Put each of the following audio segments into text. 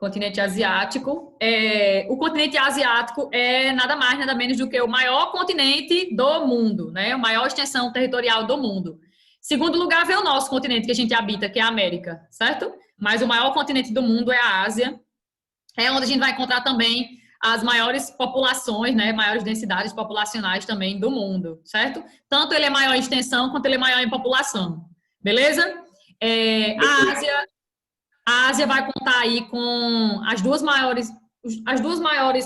Continente asiático. O continente asiático é nada mais, nada menos do que o maior continente do mundo, né? A maior extensão territorial do mundo. Segundo lugar, vem o nosso continente que a gente habita, que é a América, certo? Mas o maior continente do mundo é a Ásia. É onde a gente vai encontrar também as maiores populações, né? Maiores densidades populacionais também do mundo, certo? Tanto ele é maior em extensão, quanto ele é maior em população. Beleza? A Ásia vai contar aí com as duas maiores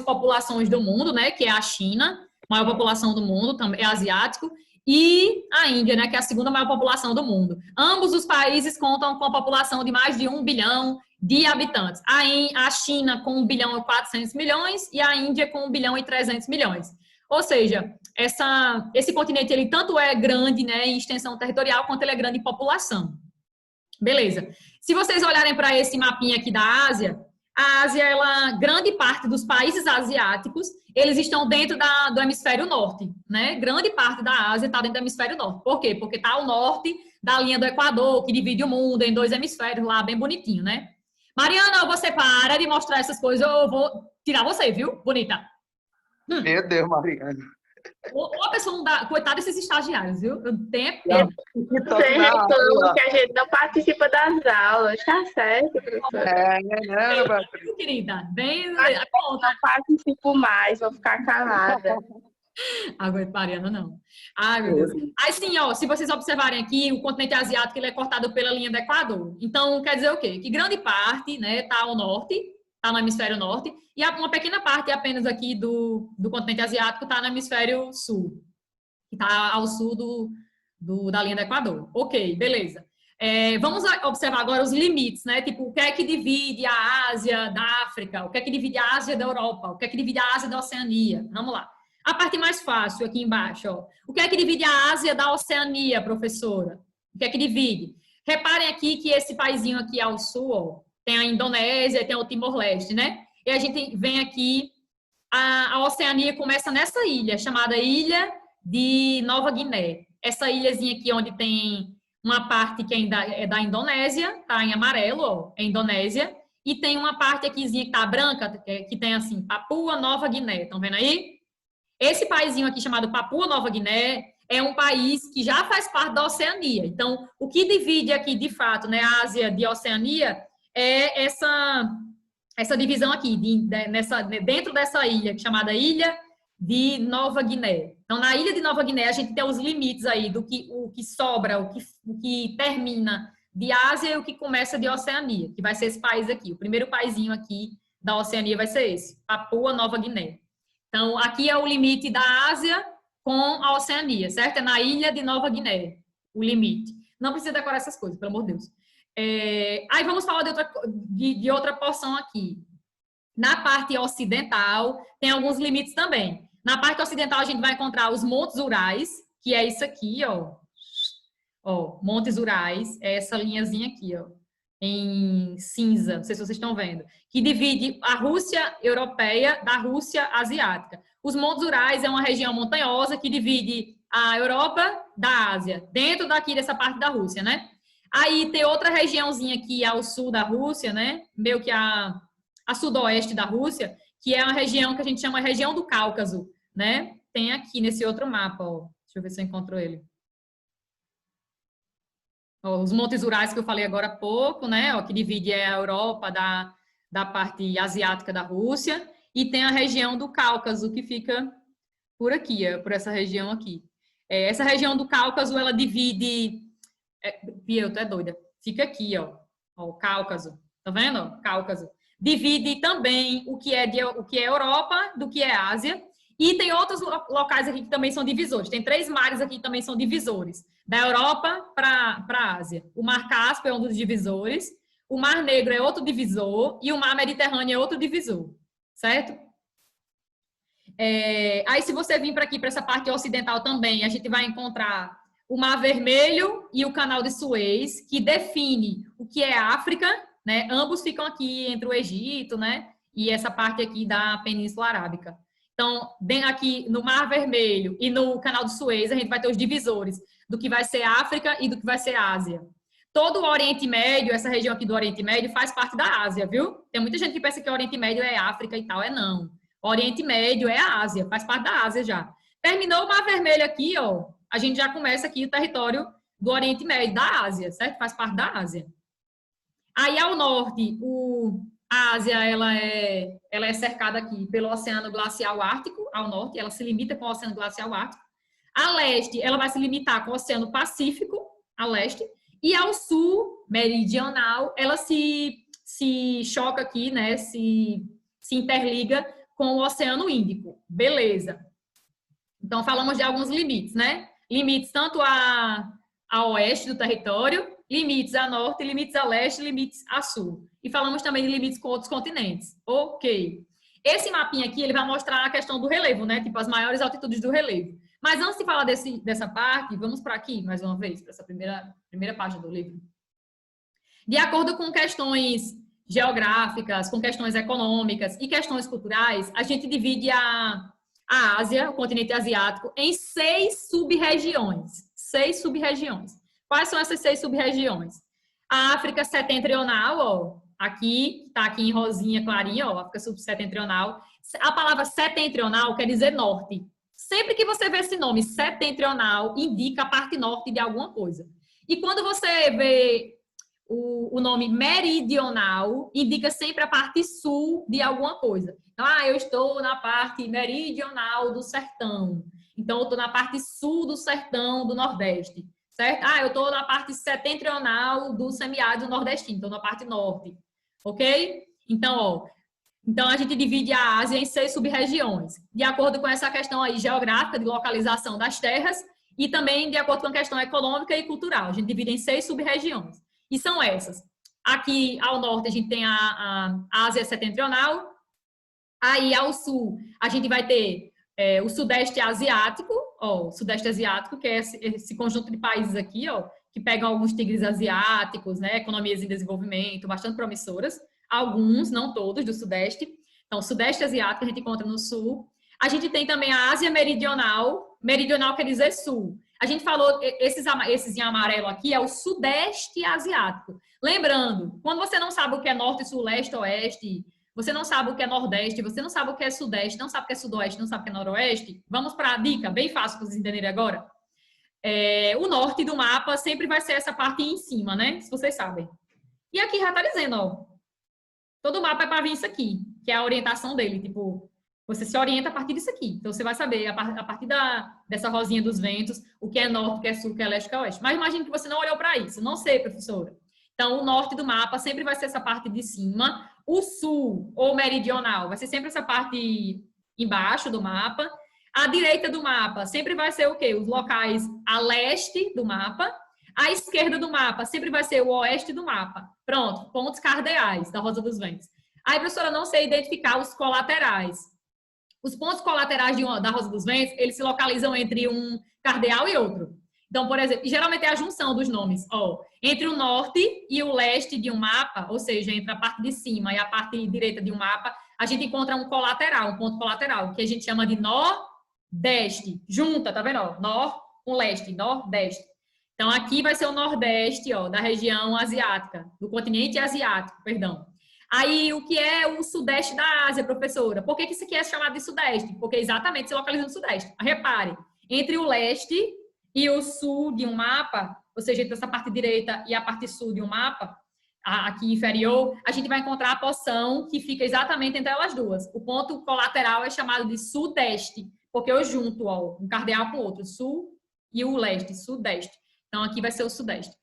populações do mundo, né? Que é a China, maior população do mundo, também é asiático, e a Índia, né? Que é a segunda maior população do mundo. Ambos os países contam com a população de mais de 1 bilhão de habitantes. A China com 1 bilhão e 400 milhões e a Índia com 1 bilhão e 300 milhões. Ou seja, esse continente, ele tanto é grande, né, em extensão territorial, quanto ele é grande em população. Beleza. Se vocês olharem para esse mapinha aqui da Ásia, a Ásia, grande parte dos países asiáticos, eles estão dentro do hemisfério norte, né? Grande parte da Ásia está dentro do hemisfério norte. Por quê? Porque está ao norte da linha do Equador, que divide o mundo em 2 hemisférios lá, bem bonitinho, né? Mariana, você para de mostrar essas coisas, eu vou tirar você, viu? Bonita. Meu Deus, Mariana. Uma pessoa não dá... Coitado desses estagiários, viu? Eu tenho... Você reclama que a gente não participa das aulas, tá certo, professora? Não, querida, bem... Não participo mais, vou ficar calada. Aguento Mariana, não. Ai, meu Deus. Aí sim, ó, se vocês observarem aqui, o continente asiático ele é cortado pela linha do Equador. Então, quer dizer o quê? Que grande parte, né, tá ao norte, tá no hemisfério norte, e uma pequena parte apenas aqui do continente asiático tá no hemisfério sul, que tá ao sul da linha do Equador. Ok, beleza. Vamos observar agora os limites, né? Tipo, o que é que divide a Ásia da África? O que é que divide a Ásia da Europa? O que é que divide a Ásia da Oceania? Vamos lá. A parte mais fácil aqui embaixo, ó. O que é que divide a Ásia da Oceania, professora? O que é que divide? Reparem aqui que esse paizinho aqui ao sul, ó, tem a Indonésia, tem o Timor-Leste, né? E a gente vem aqui, a Oceania começa nessa ilha, chamada Ilha de Nova Guiné. Essa ilhazinha aqui onde tem uma parte que ainda é da Indonésia, tá em amarelo, ó, é Indonésia. E tem uma parte aquizinha que tá branca, que tem assim, Papua Nova Guiné. Estão vendo aí? Esse paísinho aqui chamado Papua Nova Guiné é um país que já faz parte da Oceania. Então, o que divide aqui, de fato, né, a Ásia de Oceania é essa divisão aqui, dentro dessa ilha, chamada Ilha de Nova Guiné. Então, na Ilha de Nova Guiné, a gente tem os limites aí do que o que sobra, o que termina de Ásia e o que começa de Oceania, que vai ser esse país aqui. O primeiro paizinho aqui da Oceania vai ser esse, Papua Nova Guiné. Então, aqui é o limite da Ásia com a Oceania, certo? É na Ilha de Nova Guiné, o limite. Não precisa decorar essas coisas, pelo amor de Deus. Aí vamos falar de outra porção aqui. Na parte ocidental, tem alguns limites também. Na parte ocidental, a gente vai encontrar os Montes Urais, que é isso aqui, ó. Ó, Montes Urais, é essa linhazinha aqui, ó, em cinza, não sei se vocês estão vendo, que divide a Rússia europeia da Rússia asiática. Os Montes Urais é uma região montanhosa que divide a Europa da Ásia, dentro daqui dessa parte da Rússia, né? Aí tem outra regiãozinha aqui ao sul da Rússia, né? Meio que a sudoeste da Rússia, que é uma região que a gente chama região do Cáucaso, né? Tem aqui nesse outro mapa, ó. Deixa eu ver se eu encontro ele. Ó, os Montes Urais que eu falei agora há pouco, né? Ó, que divide a Europa da parte asiática da Rússia. E tem a região do Cáucaso, que fica por aqui, por essa região aqui. Essa região do Cáucaso, ela divide... Pia, eu tô doida. Fica aqui, ó. Ó, o Cáucaso. Tá vendo? Cáucaso. Divide também o que é Europa do que é Ásia. E tem outros locais aqui que também são divisores. Tem 3 mares aqui que também são divisores. Da Europa para a Ásia. O Mar Cáspio é um dos divisores. O Mar Negro é outro divisor. E o Mar Mediterrâneo é outro divisor. Certo? Aí, se você vir para aqui, para essa parte ocidental também, a gente vai encontrar o Mar Vermelho e o Canal de Suez, que define o que é África, né? Ambos ficam aqui entre o Egito, né? E essa parte aqui da Península Arábica. Então, bem aqui no Mar Vermelho e no Canal de Suez, a gente vai ter os divisores do que vai ser África e do que vai ser Ásia. todo o Oriente Médio, essa região aqui do Oriente Médio, faz parte da Ásia, viu? Tem muita gente que pensa que o Oriente Médio é África e tal, não. O Oriente Médio é a Ásia, faz parte da Ásia já. Terminou o Mar Vermelho aqui, ó, a gente já começa aqui o território do Oriente Médio, da Ásia, certo? Faz parte da Ásia. Aí, ao norte, a Ásia, ela é cercada aqui pelo Oceano Glacial Ártico, ao norte, ela se limita com o Oceano Glacial Ártico. A leste, ela vai se limitar com o Oceano Pacífico, a leste. E ao sul, meridional, ela se choca aqui, né? Se interliga com o Oceano Índico. Beleza. Então, falamos de alguns limites, né? Limites tanto a oeste do território, limites a norte, limites a leste, limites a sul. E falamos também de limites com outros continentes. Ok. Esse mapinha aqui, ele vai mostrar a questão do relevo, né? Tipo, as maiores altitudes do relevo. Mas antes de falar dessa parte, vamos para aqui, mais uma vez, para essa primeira página do livro. De acordo com questões geográficas, com questões econômicas e questões culturais, a gente divide a Ásia, o continente asiático, em 6 sub-regiões. 6 sub-regiões. Quais são essas 6 sub-regiões? A África setentrional, ó, aqui, tá aqui em rosinha clarinha, ó, África subsetentrional. A palavra setentrional quer dizer norte. Sempre que você vê esse nome setentrional, indica a parte norte de alguma coisa. E quando você vê o nome meridional, indica sempre a parte sul de alguma coisa. Então, eu estou na parte meridional do sertão. Então, eu estou na parte sul do sertão do Nordeste. Certo? Eu estou na parte setentrional do semiárido nordestino, estou na parte norte. Ok? Então, ó. Então, a gente divide a Ásia em 6 sub-regiões, de acordo com essa questão aí geográfica de localização das terras e também de acordo com a questão econômica e cultural. A gente divide em 6 sub-regiões. E são essas. Aqui ao norte a gente tem a Ásia setentrional. Aí ao sul a gente vai ter o Sudeste Asiático, ó, o Sudeste Asiático, que é esse conjunto de países aqui, ó, que pegam alguns tigres asiáticos, né, economias em desenvolvimento, bastante promissoras. Alguns, não todos, do Sudeste. Então, o Sudeste Asiático a gente encontra no Sul. A gente tem também a Ásia Meridional. Meridional quer dizer Sul. A gente falou, esses em amarelo aqui é o Sudeste Asiático. Lembrando, quando você não sabe o que é Norte, Sul, Leste, Oeste, você não sabe o que é Nordeste, você não sabe o que é Sudeste, não sabe o que é Sudoeste, não sabe o que é Noroeste, vamos para a dica, bem fácil para vocês entenderem agora. O norte do mapa sempre vai ser essa parte em cima, né? Se vocês sabem. E aqui já está dizendo, ó. Todo mapa é para vir isso aqui, que é a orientação dele. Tipo, você se orienta a partir disso aqui. Então, você vai saber, a partir dessa rosinha dos ventos, o que é norte, o que é sul, o que é leste, o que é oeste. Mas imagine que você não olhou para isso. Não sei, professora. Então, o norte do mapa sempre vai ser essa parte de cima. O sul, ou meridional, vai ser sempre essa parte embaixo do mapa. A direita do mapa sempre vai ser o quê? Os locais a leste do mapa. A esquerda do mapa sempre vai ser o oeste do mapa. Pronto, pontos cardeais da Rosa dos Ventos. Aí, professora, não sei identificar os colaterais. Os pontos colaterais da Rosa dos Ventos, eles se localizam entre um cardeal e outro. Então, por exemplo, geralmente é a junção dos nomes. Ó, entre o norte e o leste de um mapa, ou seja, entre a parte de cima e a parte direita de um mapa, a gente encontra um colateral, um ponto colateral, que a gente chama de nordeste. Junta, tá vendo? Nor com leste, nordeste. Então, aqui vai ser o Nordeste, ó, da região asiática, do continente asiático, perdão. Aí, o que é o Sudeste da Ásia, professora? Por que isso aqui é chamado de Sudeste? Porque exatamente se localiza no Sudeste. Repare, entre o leste e o sul de um mapa, ou seja, entre essa parte direita e a parte sul de um mapa, aqui inferior, a gente vai encontrar a porção que fica exatamente entre elas duas. O ponto colateral é chamado de Sudeste, porque eu junto, ó, um cardeal com o outro, sul e o leste, Sudeste. Então, aqui vai ser o Sudeste.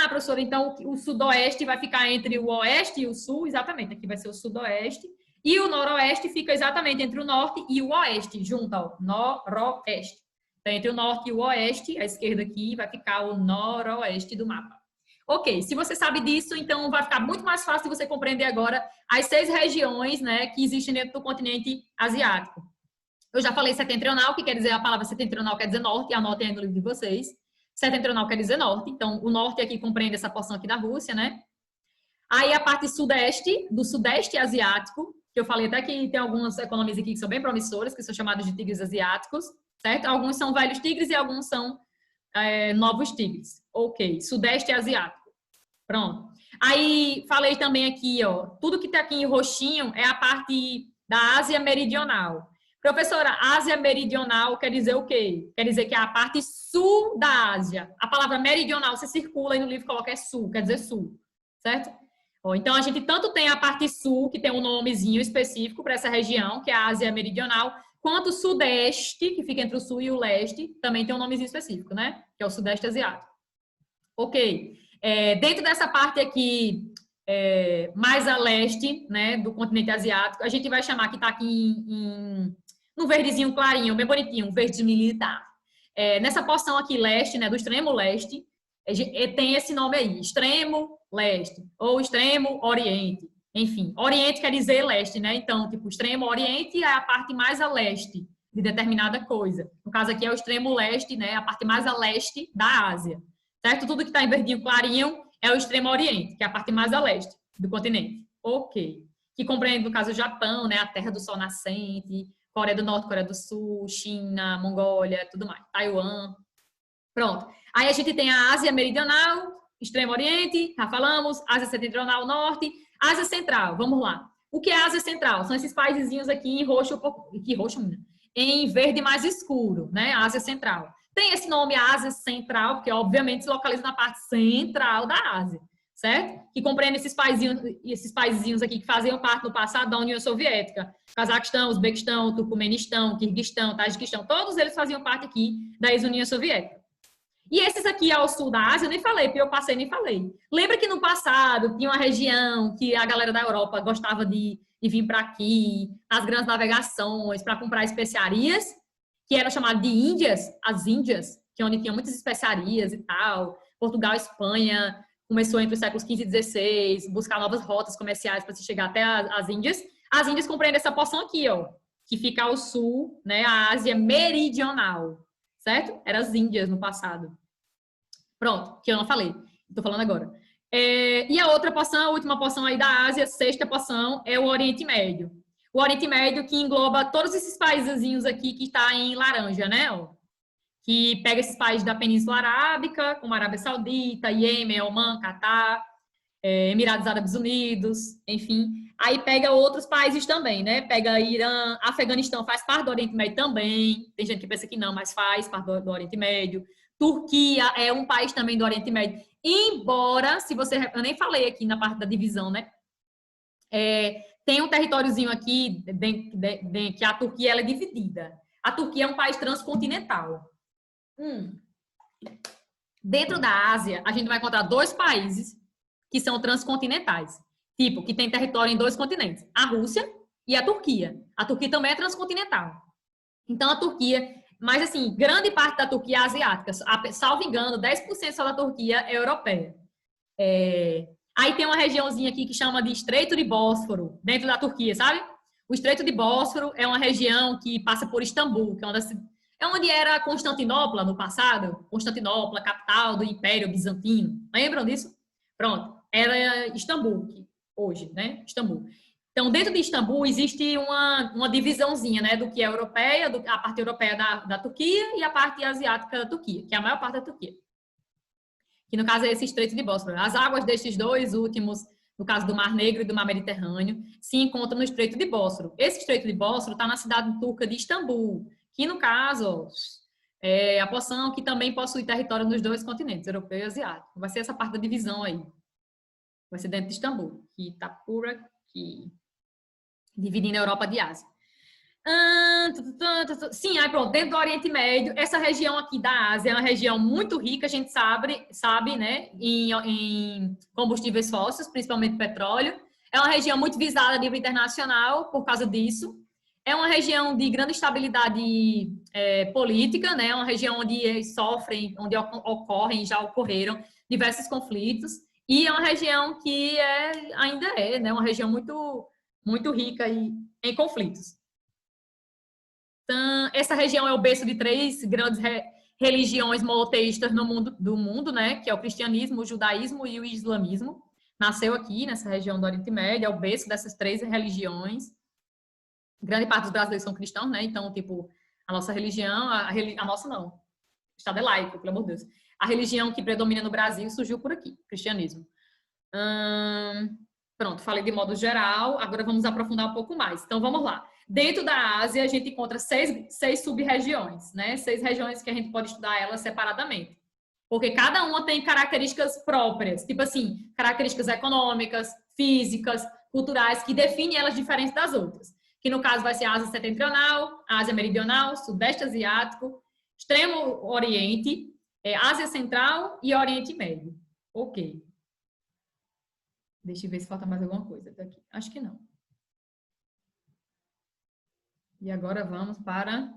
Professora, então o Sudoeste vai ficar entre o Oeste e o Sul? Exatamente, aqui vai ser o Sudoeste. E o Noroeste fica exatamente entre o Norte e o Oeste, junto ao Noroeste. Então, entre o Norte e o Oeste, a esquerda aqui vai ficar o Noroeste do mapa. Ok, se você sabe disso, então vai ficar muito mais fácil de você compreender agora as 6 regiões, né, que existem dentro do continente asiático. Eu já falei setentrional, que quer dizer, a palavra setentrional quer dizer norte, e anotem aí no livro de vocês. Setentrional quer dizer norte, então o norte aqui compreende essa porção aqui da Rússia, né? Aí a parte sudeste, do Sudeste Asiático, que eu falei até que tem algumas economias aqui que são bem promissoras, que são chamadas de tigres asiáticos, certo? Alguns são velhos tigres e alguns são novos tigres. Ok, Sudeste Asiático. Pronto. Aí, falei também aqui, ó, tudo que tá aqui em roxinho é a parte da Ásia Meridional. Professora, Ásia Meridional quer dizer o quê? Quer dizer que é a parte sul da Ásia. A palavra meridional, você circula aí no livro e coloca é sul, quer dizer sul, certo? Ó, então, a gente tanto tem a parte sul, que tem um nomezinho específico para essa região, que é a Ásia Meridional, quanto o sudeste, que fica entre o sul e o leste, também tem um nomezinho específico, né? Que é o sudeste asiático. Ok. Dentro dessa parte aqui, mais a leste, né, do continente asiático, a gente vai chamar, que está aqui num verdezinho clarinho, bem bonitinho, um verde militar. Nessa porção aqui leste, né, do extremo leste, tem esse nome aí, extremo leste, ou extremo oriente. Enfim, oriente quer dizer leste, né? Então, tipo, extremo oriente é a parte mais a leste de determinada coisa. No caso aqui é o extremo leste, né? A parte mais a leste da Ásia. Certo? Tudo que está em verdinho clarinho é o extremo oriente, que é a parte mais a leste do continente. Ok. Que compreende, no caso, o Japão, né? A terra do sol nascente, Coreia do Norte, Coreia do Sul, China, Mongólia, tudo mais. Taiwan. Pronto. Aí a gente tem a Ásia Meridional, Extremo Oriente, já falamos, Ásia Setentrional Norte, Ásia Central, vamos lá. O que é Ásia Central? São esses países aqui em roxo, em verde mais escuro, né? Ásia Central. Tem esse nome Ásia Central, porque obviamente se localiza na parte central da Ásia, certo? Que compreende esses paizinhos aqui que faziam parte no passado da União Soviética. Cazaquistão, Uzbequistão, Turcomenistão, Quirguistão, Tajiquistão, todos eles faziam parte aqui da ex-União Soviética. E esses aqui ao sul da Ásia, eu nem falei, porque eu passei e nem falei. Lembra que no passado tinha uma região que a galera da Europa gostava de vir para aqui, nas grandes navegações, para comprar especiarias, que eram chamadas de Índias, as Índias, que é onde tinha muitas especiarias e tal. Portugal, Espanha, começou entre os séculos XV e XVI, buscar novas rotas comerciais para se chegar até as Índias. As Índias compreendem essa porção aqui, ó, que fica ao sul, né, a Ásia Meridional. Certo? Eram as Índias no passado. Pronto, que eu não falei. Estou falando agora. E a outra porção, a última porção aí da Ásia, sexta porção, é o Oriente Médio. O Oriente Médio que engloba todos esses países aqui que está em laranja, né? Ó, que pega esses países da Península Arábica, como Arábia Saudita, Iêmen, Omã, Catar, Emirados Árabes Unidos, enfim. Aí pega outros países também, né? Pega Irã, Afeganistão faz parte do Oriente Médio também. Tem gente que pensa que não, mas faz parte do Oriente Médio. Turquia é um país também do Oriente Médio. Embora, se você... Eu nem falei aqui na parte da divisão, né? Tem um territóriozinho aqui que a Turquia ela é dividida. A Turquia é um país transcontinental. Dentro da Ásia, a gente vai encontrar dois países que são transcontinentais. Tipo, que tem território em dois continentes. A Rússia e a Turquia. A Turquia também é transcontinental. Então, a Turquia... Mas, assim, grande parte da Turquia é asiática. Salvo engano, 10% só da Turquia é europeia. Aí tem uma regiãozinha aqui que chama de Estreito de Bósforo, dentro da Turquia, sabe? O Estreito de Bósforo é uma região que passa por Istambul, que é onde era Constantinopla no passado. Constantinopla, capital do Império Bizantino. Lembram disso? Pronto. Era Istambul, hoje, né? Istambul. Então, dentro de Istambul existe uma divisãozinha, né? Do que é europeia, a parte europeia da Turquia e a parte asiática da Turquia, que é a maior parte da Turquia. Que no caso é esse Estreito de Bósforo. As águas destes dois últimos, no caso do Mar Negro e do Mar Mediterrâneo, se encontram no Estreito de Bósforo. Esse Estreito de Bósforo está na cidade turca de Istambul, que no caso é a porção que também possui território nos dois continentes, europeu e asiático. Vai ser essa parte da divisão aí. Vai ser dentro de Istambul, que está por aqui, dividindo a Europa de Ásia. Sim, aí pronto, dentro do Oriente Médio, essa região aqui da Ásia é uma região muito rica, a gente sabe, né, em combustíveis fósseis, principalmente petróleo. É uma região muito visada a nível internacional por causa disso. É uma região de grande estabilidade política, né, uma região onde sofrem, onde ocorrem, já ocorreram diversos conflitos. E é uma região que ainda é, né, uma região muito, muito rica em conflitos. Então, essa região é o berço de três grandes religiões monoteístas do mundo, né, que é o cristianismo, o judaísmo e o islamismo. Nasceu aqui, nessa região do Oriente Médio, é o berço dessas três religiões. Grande parte dos brasileiros são cristãos, né, então, tipo, a nossa religião, a nossa não, o Estado é laico, pelo amor de Deus. A religião que predomina no Brasil surgiu por aqui, o cristianismo. Pronto, falei de modo geral, agora vamos aprofundar um pouco mais. Então, vamos lá. Dentro da Ásia, a gente encontra seis sub-regiões, né? 6 regiões que a gente pode estudar elas separadamente. Porque cada uma tem características próprias, tipo assim, características econômicas, físicas, culturais, que definem elas diferentes das outras. Que no caso vai ser a Ásia Setentrional, Ásia Meridional, Sudeste Asiático, Extremo Oriente, Ásia Central e Oriente Médio. Ok. Deixa eu ver se falta mais alguma coisa daqui. Acho que não. E agora vamos para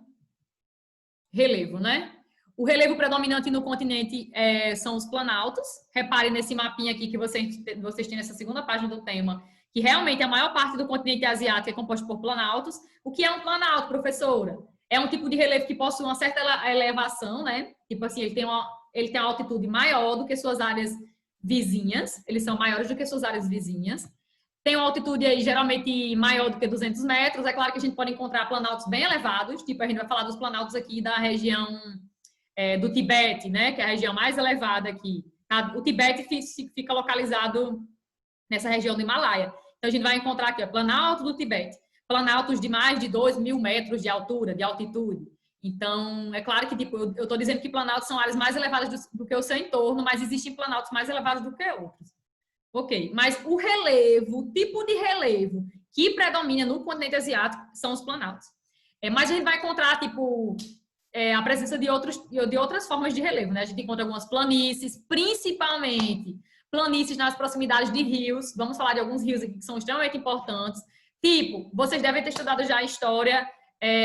relevo, né? O relevo predominante no continente são os planaltos. Reparem nesse mapinha aqui que vocês têm nessa segunda página do tema, que realmente a maior parte do continente asiático é composto por planaltos. O que é um planalto, professora? É um tipo de relevo que possui uma certa elevação, né? Tipo assim, ele tem uma altitude maior do que suas áreas vizinhas. Eles são maiores do que suas áreas vizinhas. Tem uma altitude aí geralmente maior do que 200 metros. É claro que a gente pode encontrar planaltos bem elevados, tipo a gente vai falar dos planaltos aqui da região do Tibete, né, que é a região mais elevada aqui. O Tibete fica localizado nessa região do Himalaia. Então a gente vai encontrar aqui, planalto do Tibete, planaltos de mais de 2.000 metros de altura, de altitude. Então, é claro que tipo, eu estou dizendo que planaltos são áreas mais elevadas do que o seu entorno, mas existem planaltos mais elevados do que outros. Ok, mas o relevo, o tipo de relevo que predomina no continente asiático são os planaltos. Mas a gente vai encontrar, tipo, a presença de outras formas de relevo, né? A gente encontra algumas planícies, principalmente planícies nas proximidades de rios. Vamos falar de alguns rios aqui que são extremamente importantes. Tipo, vocês devem ter estudado já a história,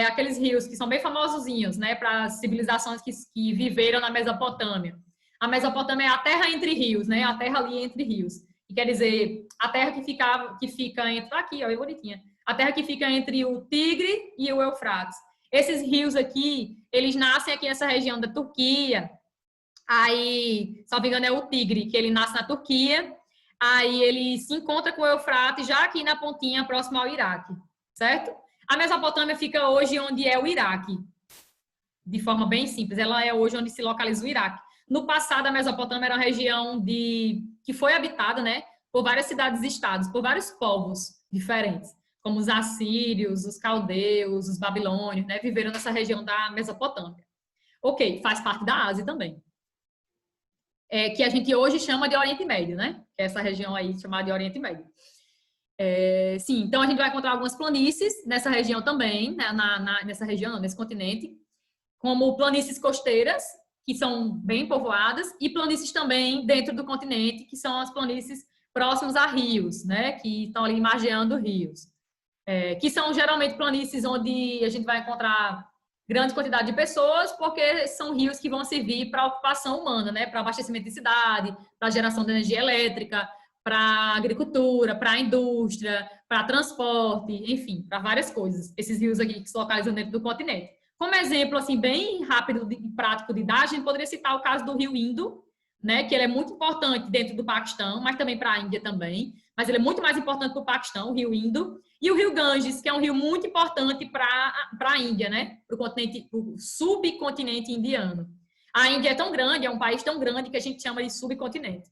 aqueles rios que são bem famosozinhos, né? Para as civilizações que viveram na Mesopotâmia. A Mesopotâmia é a terra entre rios, né? A terra ali entre rios. Quer dizer, a terra que fica entre... Aqui, ó, é bonitinha. A terra que fica entre o Tigre e o Eufrates. Esses rios aqui, eles nascem aqui nessa região da Turquia. Aí, se não me engano, é o Tigre, que ele nasce na Turquia. Aí ele se encontra com o Eufrates já aqui na pontinha, próximo ao Iraque. Certo? A Mesopotâmia fica hoje onde é o Iraque. De forma bem simples. Ela é hoje onde se localiza o Iraque. No passado, a Mesopotâmia era uma região que foi habitada, né, por várias cidades-estados, por vários povos diferentes, como os assírios, os caldeus, os babilônios, né, viveram nessa região da Mesopotâmia. Ok, faz parte da Ásia também. Que a gente hoje chama de Oriente Médio, né? Que é essa região aí chamada de Oriente Médio. Sim, então a gente vai encontrar algumas planícies nessa região também, né, nessa região, nesse continente, como planícies costeiras, que são bem povoadas, e planícies também dentro do continente, que são as planícies próximas a rios, né, que estão ali margeando rios. Que são geralmente planícies onde a gente vai encontrar grande quantidade de pessoas, porque são rios que vão servir para a ocupação humana, né, para abastecimento de cidade, para geração de energia elétrica, para agricultura, para a indústria, para transporte, enfim, para várias coisas. Esses rios aqui que se localizam dentro do continente. Como exemplo, assim, bem rápido e prático de dar, a gente poderia citar o caso do rio Indo, né, que ele é muito importante dentro do Paquistão, mas também para a Índia também, mas ele é muito mais importante para o Paquistão, o rio Indo, e o rio Ganges, que é um rio muito importante para a Índia, né, para o subcontinente indiano. A Índia é tão grande, é um país tão grande que a gente chama de subcontinente,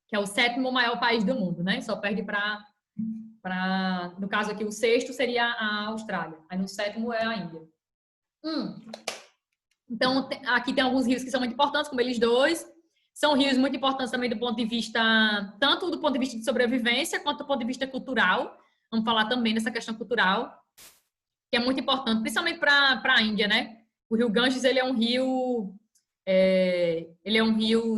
que é o 7º maior país do mundo, né, só perde no caso aqui, o 6º seria a Austrália, aí no 7º é a Índia. Então, aqui tem alguns rios que são muito importantes, como eles dois. São rios muito importantes também do ponto de vista, tanto do ponto de vista de sobrevivência, quanto do ponto de vista cultural. Vamos falar também dessa questão cultural, que é muito importante, principalmente para a Índia, né? O rio Ganges, ele é um rio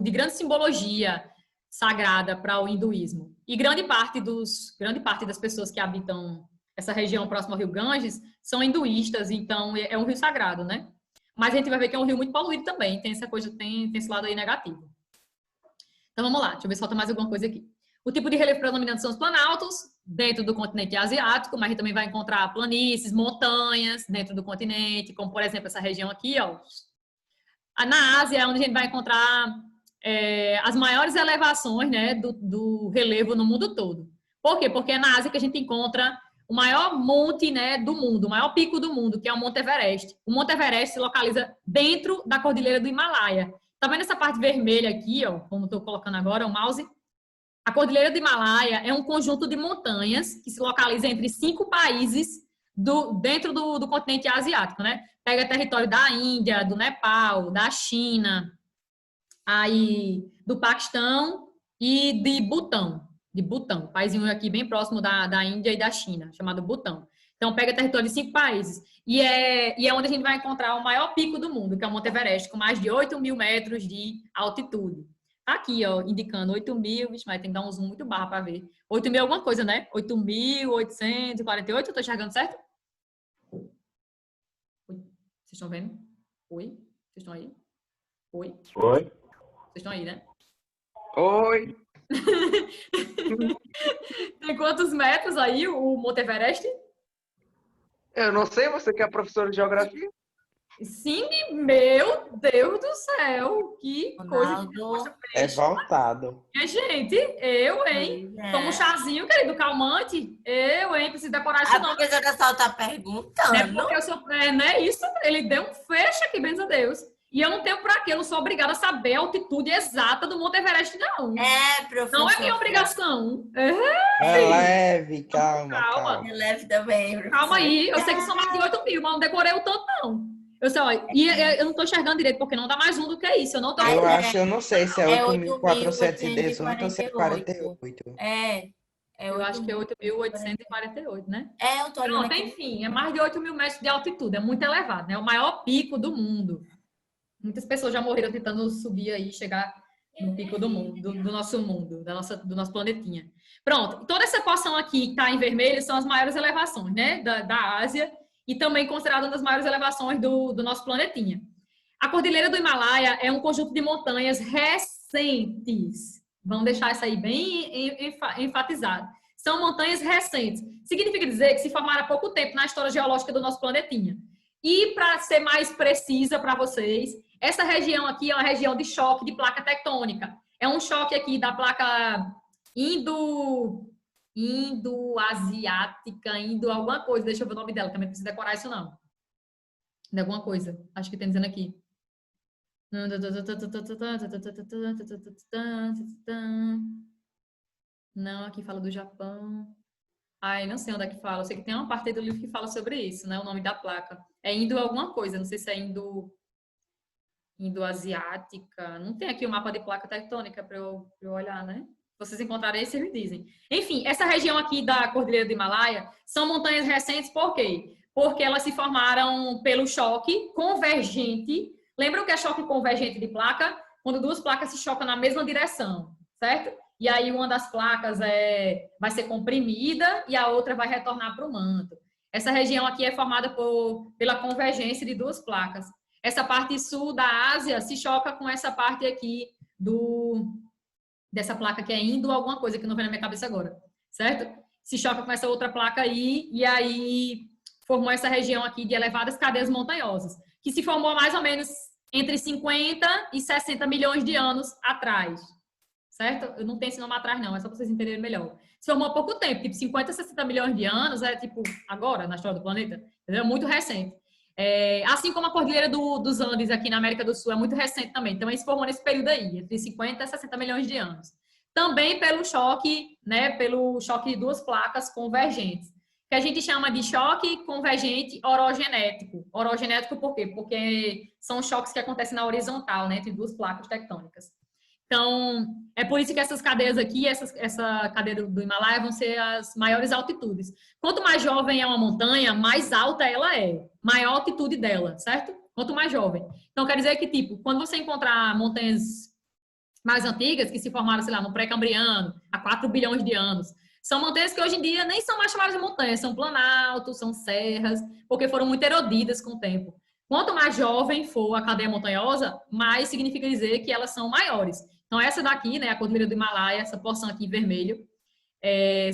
de grande simbologia sagrada para o hinduísmo. E grande parte das pessoas que habitam essa região próxima ao rio Ganges são hinduístas, então é um rio sagrado, né? Mas a gente vai ver que é um rio muito poluído também, tem essa coisa, tem esse lado aí negativo. Então vamos lá, deixa eu ver se falta mais alguma coisa aqui. O tipo de relevo predominante são os planaltos, dentro do continente asiático, mas a gente também vai encontrar planícies, montanhas dentro do continente, como por exemplo essa região aqui, ó. Na Ásia é onde a gente vai encontrar as maiores elevações, né, do relevo no mundo todo. Por quê? Porque é na Ásia que a gente encontra o maior monte, né, do mundo, o maior pico do mundo, que é o Monte Everest. O Monte Everest se localiza dentro da Cordilheira do Himalaia. Tá vendo essa parte vermelha aqui, ó, como estou colocando agora, o mouse? A Cordilheira do Himalaia é um conjunto de montanhas que se localiza entre 5 países dentro do continente asiático, né? Pega território da Índia, do Nepal, da China, aí do Paquistão e de Butão. De Butão, paísinho aqui bem próximo da Índia e da China, chamado Butão. Então, pega território de 5 países. E é onde a gente vai encontrar o maior pico do mundo, que é o Monte Everest, com mais de 8.000 metros de altitude. Tá aqui, ó, indicando 8.000, mas tem que dar um zoom muito barra para ver. 8.000 alguma coisa, né? 8.848, eu tô enxergando certo? Oi? Vocês estão vendo? Oi? Vocês estão aí? Oi? Oi? Vocês estão aí, né? Oi. Tem quantos metros aí o Monte Everest? Eu não sei, você que é professor de geografia? Sim, meu Deus do céu, que Ronaldo. coisa. É voltado. Minha gente, eu, hein? Toma um chazinho, querido, calmante. Eu, hein? Preciso decorar isso A não. professora só tá É perguntando. porque eu sou, não é isso? Ele deu um fecho aqui, benza a Deus. E eu não tenho pra quê, eu não sou obrigada a saber a altitude exata do Monte Everest, não. Professor. Não é minha obrigação. É leve, calma, Calma. calma. É leve também, professor. Calma aí, eu sei que são mais de 8.000, mas não decorei o tanto, não. Eu sei, ó, e eu não tô enxergando direito, porque não dá mais um do que isso. Eu não tô. Eu não sei se é É 8.418 ou se é 48. Eu acho que é 8.848, né? Eu tô olhando Pronto, aqui. enfim, é mais de 8.000 metros de altitude, é muito elevado, né? É o maior pico do mundo. Muitas pessoas já morreram tentando subir aí, chegar no pico do mundo, do nosso mundo, do nosso planetinha. Pronto, toda essa porção aqui que tá em vermelho são as maiores elevações, né? Da Ásia e também considerada uma das maiores elevações do nosso planetinha. A Cordilheira do Himalaia é um conjunto de montanhas recentes. Vamos deixar isso aí bem enfatizado. São montanhas recentes. Significa dizer que se formaram há pouco tempo na história geológica do nosso planetinha. E, para ser mais precisa para vocês, essa região aqui é uma região de choque de placa tectônica. É um choque aqui da placa indo-asiática, alguma coisa. Deixa eu ver o nome dela, também não preciso decorar isso, não. De alguma coisa. Acho que tem dizendo aqui. Não, aqui fala do Japão. Ai, não sei onde é que fala. Eu sei que tem uma parte aí do livro que fala sobre isso, né? O nome da placa. É indo alguma coisa. Não sei se é indo-asiática. Não tem aqui o mapa de placa tectônica para eu olhar, né? Se vocês encontrarem aí, vocês me dizem. Enfim, essa região aqui da Cordilheira do Himalaia são montanhas recentes, por quê? Porque elas se formaram pelo choque convergente. Lembram que é choque convergente de placa? Quando duas placas se chocam na mesma direção, certo? E aí uma das placas vai ser comprimida e a outra vai retornar para o manto. Essa região aqui é formada pela convergência de duas placas. Essa parte sul da Ásia se choca com essa parte aqui dessa placa que é indo alguma coisa que não vem na minha cabeça agora, certo? Se choca com essa outra placa aí e aí formou essa região aqui de elevadas cadeias montanhosas, que se formou mais ou menos entre 50 e 60 milhões de anos atrás. Certo? Eu não tenho esse nome atrás, não. É só para vocês entenderem melhor. Se formou há pouco tempo. Tipo, 50, 60 milhões de anos é, tipo, agora, na história do planeta. Entendeu? É muito recente. Assim como a Cordilheira dos Andes, aqui na América do Sul, é muito recente também. Também se formou nesse período aí, entre 50 e 60 milhões de anos. Também pelo choque, né? Pelo choque de duas placas convergentes. Que a gente chama de choque convergente orogenético. Orogenético por quê? Porque são choques que acontecem na horizontal, né? Entre duas placas tectônicas. Então, é por isso que essas cadeias aqui, essa cadeia do Himalaia vão ser as maiores altitudes. Quanto mais jovem é uma montanha, mais alta ela é. Maior a altitude dela, certo? Quanto mais jovem. Então, quer dizer que, tipo, quando você encontrar montanhas mais antigas, que se formaram, sei lá, no pré-cambriano, há 4 bilhões de anos, são montanhas que hoje em dia nem são mais chamadas de montanhas, são planaltos, são serras, porque foram muito erodidas com o tempo. Quanto mais jovem for a cadeia montanhosa, mais significa dizer que elas são maiores. Então, essa daqui, né, a Cordilheira do Himalaia, essa porção aqui em vermelho, é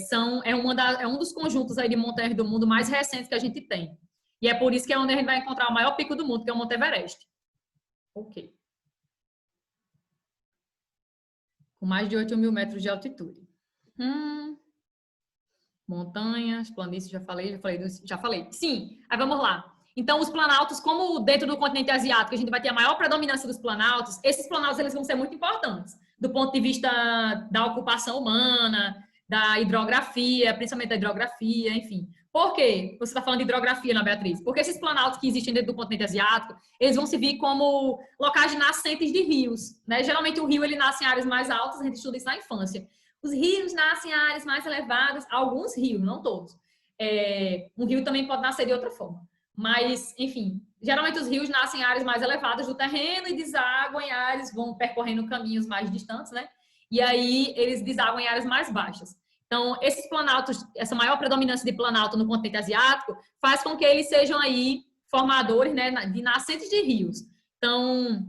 um dos conjuntos aí de montanhas do mundo mais recentes que a gente tem. E é por isso que é onde a gente vai encontrar o maior pico do mundo, que é o Monte Everest. Ok. Com mais de 8.000 metros de altitude. Montanhas, planícies, já falei. Sim, aí vamos lá. Então, os planaltos, como dentro do continente asiático a gente vai ter a maior predominância dos planaltos, esses planaltos eles vão ser muito importantes. do ponto de vista da ocupação humana, da hidrografia, principalmente da hidrografia, enfim. Por quê? Você está falando de hidrografia, Ana Beatriz? Porque esses planaltos que existem dentro do continente asiático, eles vão servir como locais de nascentes de rios, né? Geralmente o rio ele nasce em áreas mais altas, a gente estuda isso na infância. Os rios nascem em áreas mais elevadas, alguns rios, não todos. Um rio também pode nascer de outra forma. Mas, enfim, geralmente os rios nascem em áreas mais elevadas do terreno e desaguam em áreas, vão percorrendo caminhos mais distantes, né? E aí eles desaguam em áreas mais baixas. Então, esses planaltos, essa maior predominância de planalto no continente asiático faz com que eles sejam aí formadores, né, de nascentes de rios. Então,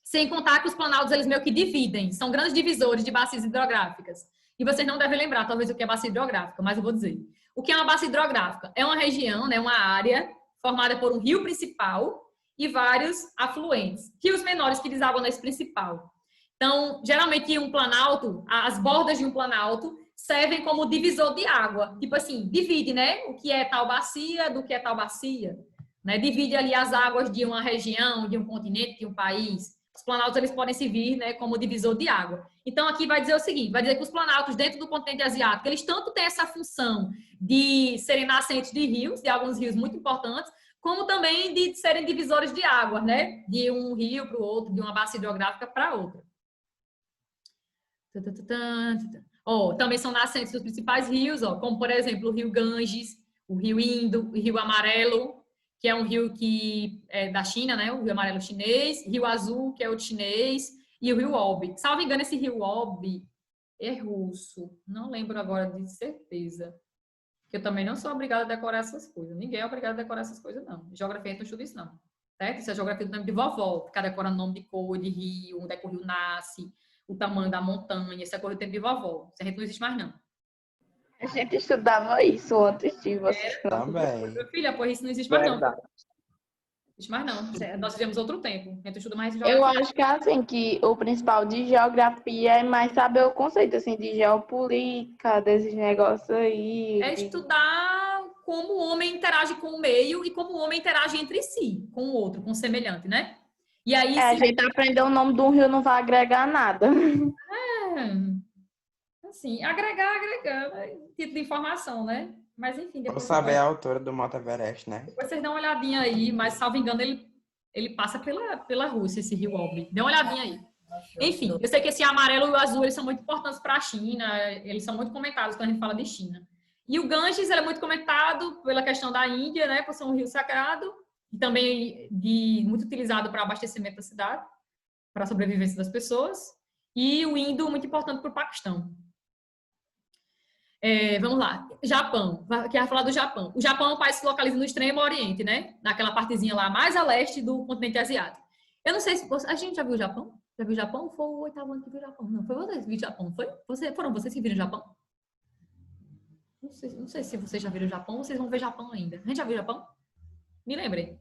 sem contar que os planaltos, eles meio que dividem, são grandes divisores de bacias hidrográficas. E vocês não devem lembrar, talvez, o que é bacia hidrográfica, mas eu vou dizer. O que é uma bacia hidrográfica? É uma região, né, uma área formada por um rio principal e vários afluentes. Rios menores que desaguam nesse principal. Então, geralmente, um planalto, as bordas de um planalto servem como divisor de água. Tipo assim, divide, né? O que é tal bacia do que é tal bacia. Né? Divide ali as águas de uma região, de um continente, de um país. Os planaltos, eles podem servir, né, como divisor de água. Então, aqui vai dizer o seguinte, vai dizer que os planaltos dentro do continente asiático, eles tanto têm essa função de serem nascentes de rios, de alguns rios muito importantes, como também de serem divisores de água, né? De um rio para o outro, de uma bacia hidrográfica para outra. Também são nascentes dos principais rios, como, por exemplo, o rio Ganges, o rio Indo, o rio Amarelo, que é um rio que é da China, né? O rio Amarelo chinês, rio Azul, que é o chinês, e o rio Obi. Salvo engano, esse rio Obi é russo. Não lembro agora de certeza. Que eu também não sou obrigada a decorar essas coisas. Ninguém é obrigado a decorar essas coisas, não. Geografia, não estuda isso, não. Certo? Isso é geografia do nome de vovó. Ficar decorando nome de cor, de rio, onde é que o rio nasce, o tamanho da montanha, isso é coisa do tempo de vovó. Isso a gente não existe mais, não. A gente estudava isso antes de você. Também. Meu filho, pois isso não existe mais, não. Verdade. Não existe mais, não. Nós vivemos outro tempo. A gente estuda mais Eu geografia. acho que assim, que o principal de geografia é mais saber o conceito, assim, de geopolítica, desses negócios aí. É estudar como o homem interage com o meio e como o homem interage entre si, com o outro, com o semelhante, né? E aí, A gente aprender o nome de um rio não vai agregar nada. assim, agregar, né? Tipo de informação, né? Mas enfim, Vou depois, saber a altura do Monte Everest, né? depois vocês dão uma olhadinha aí, mas salvo engano, ele passa pela Rússia, esse rio Obi. Dê uma olhadinha aí. Enfim, eu sei que esse amarelo e o azul, eles são muito importantes para a China, eles são muito comentados quando a gente fala de China. E o Ganges, ele é muito comentado pela questão da Índia, né? Por ser um rio sagrado, e também muito utilizado para abastecimento da cidade, para a sobrevivência das pessoas. E o Indo, muito importante para o Paquistão. Vamos lá. Japão. Aqui vai falar do Japão. O Japão é um país que se localiza no Extremo Oriente, né? Naquela partezinha lá mais a leste do continente asiático. Eu não sei se a gente já viu o Japão? Já viu o Japão? Foi o 8º ano que viu o Japão. Não, foi vocês que viram o Japão, foi? Foram vocês que viram o Japão? Não sei se vocês já viram o Japão ou vocês vão ver o Japão ainda. A gente já viu o Japão? Me lembrem.